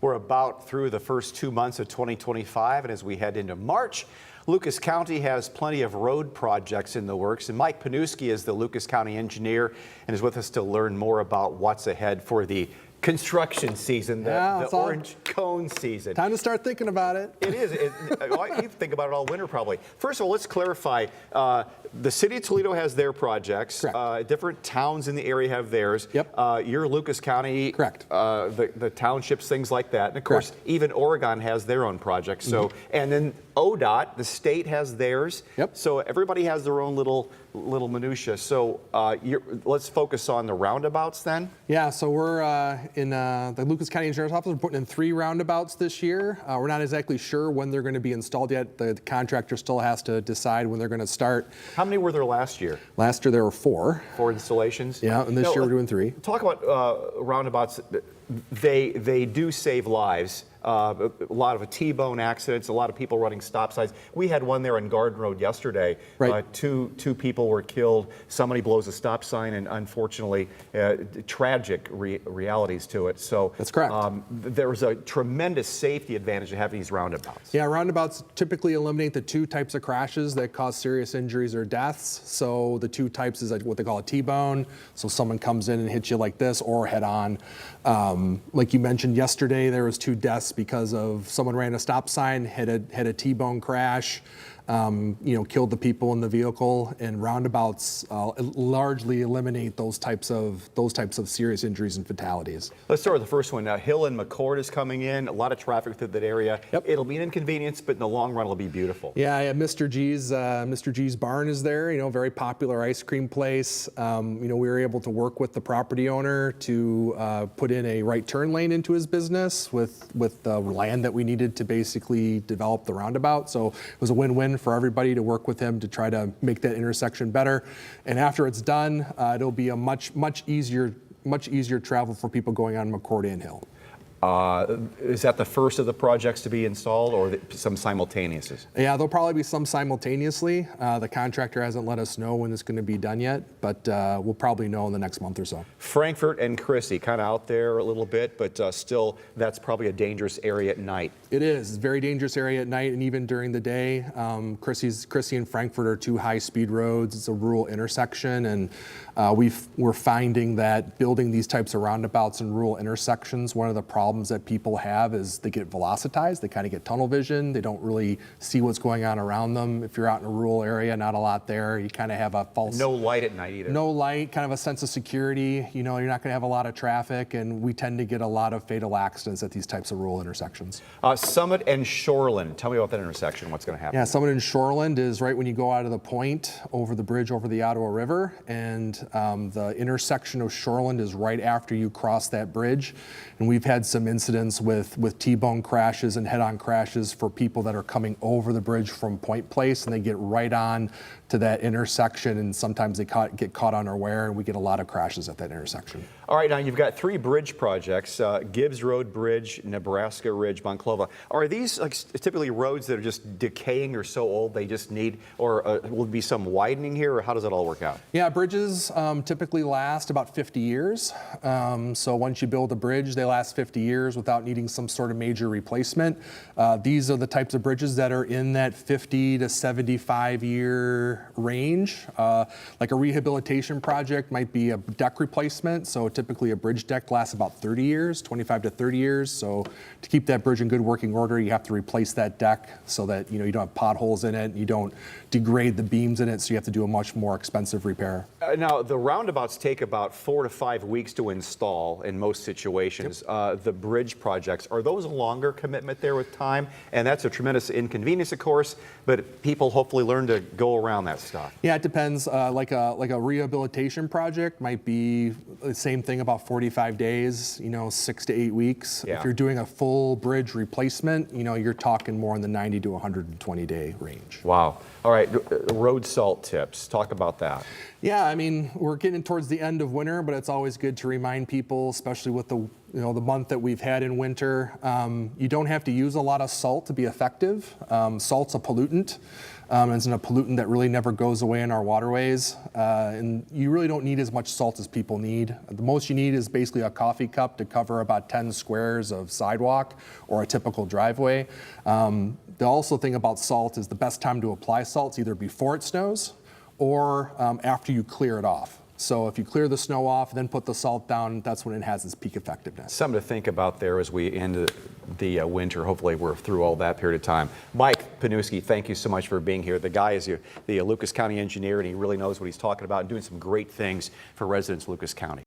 We're about through the first 2 months of 2025, and as we head into March, Lucas County has plenty of road projects in the works, and Mike Pniewski is the Lucas County engineer and is with us to learn more about what's ahead for the construction season, the orange cone season. Time to start thinking about it. It is. You think about it all winter probably. First of all, let's clarify. The city of Toledo has their projects. Different towns in the area have theirs. Yep. You're Lucas County. Correct. The townships, things like that. And of course, even Oregon has their own projects. So, and then ODOT, the state has theirs. Yep. So everybody has their own little minutia. So let's focus on the roundabouts then. Yeah. So we're in the Lucas County Insurance Office. We're putting in 3 roundabouts this year. We're not exactly sure when they're going to be installed yet. The contractor still has to decide when they're going to start. How many were there last year? Last year there were 4. 4 installations? Yeah, and this year we're doing 3. Talk about roundabouts. They do save lives. A lot of T-bone accidents, a lot of people running stop signs. We had one there on Garden Road yesterday. Right. Two people were killed. Somebody blows a stop sign, and unfortunately, tragic realities to it. So that's correct. There was a tremendous safety advantage of having these roundabouts. Yeah, roundabouts typically eliminate the 2 types of crashes that cause serious injuries or deaths. So the 2 types is what they call a T-bone. So someone comes in and hits you like this, or head on. Like you mentioned yesterday, there was 2 deaths because of someone ran a stop sign, had a T-bone crash, killed the people in the vehicle. And roundabouts largely eliminate those types of serious injuries and fatalities. Let's start with the first one. Hill and McCord is coming in. A lot of traffic through that area. Yep. It'll be an inconvenience, but in the long run, it'll be beautiful. Yeah, Mr. G's barn is there. Very popular ice cream place. We were able to work with the property owner to put in a right turn lane into his business with the land that we needed to basically develop the roundabout. So it was a win-win for everybody to work with him to try to make that intersection better. And after it's done, it'll be a much easier travel for people going on McCord and Hill. Is that the first of the projects to be installed, or some simultaneous? Yeah, there'll probably be some simultaneously. The contractor hasn't let us know when it's going to be done yet, but we'll probably know in the next month or so. Frankfort and Chrissy, kind of out there a little bit, but still, that's probably a dangerous area at night. It is. It's a very dangerous area at night and even during the day. Chrissy and Frankfort are 2 high-speed roads. It's a rural intersection, and we're finding that building these types of roundabouts in rural intersections, one of the problems that people have is they get velocitized, they kind of get tunnel vision, they don't really see what's going on around them. If you're out in a rural area, not a lot there, you kind of have a false... No light at night either. No light, kind of a sense of security. You're not going to have a lot of traffic, and we tend to get a lot of fatal accidents at these types of rural intersections. Summit and Shoreland, tell me about that intersection, what's going to happen? Yeah, Summit and Shoreland is right when you go out of the point over the bridge over the Ottawa River, and the intersection of Shoreland is right after you cross that bridge. And we've had some incidents with T-bone crashes and head-on crashes for people that are coming over the bridge from Point Place, and they get right on to that intersection, and sometimes they get caught unaware, and we get a lot of crashes at that intersection. All right, now you've got 3 bridge projects, Gibbs Road Bridge, Nebraska Ridge, Monclova. Are these typically roads that are just decaying or so old they just need, or will there be some widening here, or how does it all work out? Yeah, bridges typically last about 50 years. So once you build a bridge, they last 50 years without needing some sort of major replacement. These are the types of bridges that are in that 50 to 75 year range. Like a rehabilitation project might be a deck replacement. So typically a bridge deck lasts about 30 years, 25 to 30 years. So to keep that bridge in good working order, you have to replace that deck so that you don't have potholes in it, you don't degrade the beams in it, so you have to do a much more expensive repair. Now, the roundabouts take about 4 to 5 weeks to install in most situations. Yep. The bridge projects, are those a longer commitment there with time? And that's a tremendous inconvenience, of course, but people hopefully learn to go around that stuff. Yeah, it depends. Like a rehabilitation project might be the same thing, about 45 days, 6 to 8 weeks. Yeah. If you're doing a full bridge replacement, you're talking more in the 90 to 120 day range. Wow. All right, road salt tips. Talk about that. Yeah, I mean, we're getting towards the end of winter, but it's always good to remind people, especially with the the month that we've had in winter, you don't have to use a lot of salt to be effective. Salt's a pollutant. It's a pollutant that really never goes away in our waterways, and you really don't need as much salt as people need. The most you need is basically a coffee cup to cover about 10 squares of sidewalk or a typical driveway. The also thing about salt is the best time to apply salt is either before it snows or after you clear it off. So if you clear the snow off, then put the salt down, that's when it has its peak effectiveness. Something to think about there as we end the winter. Hopefully we're through all that period of time. Mike Pniewski, thank you so much for being here. The guy is the Lucas County engineer, and he really knows what he's talking about and doing some great things for residents of Lucas County.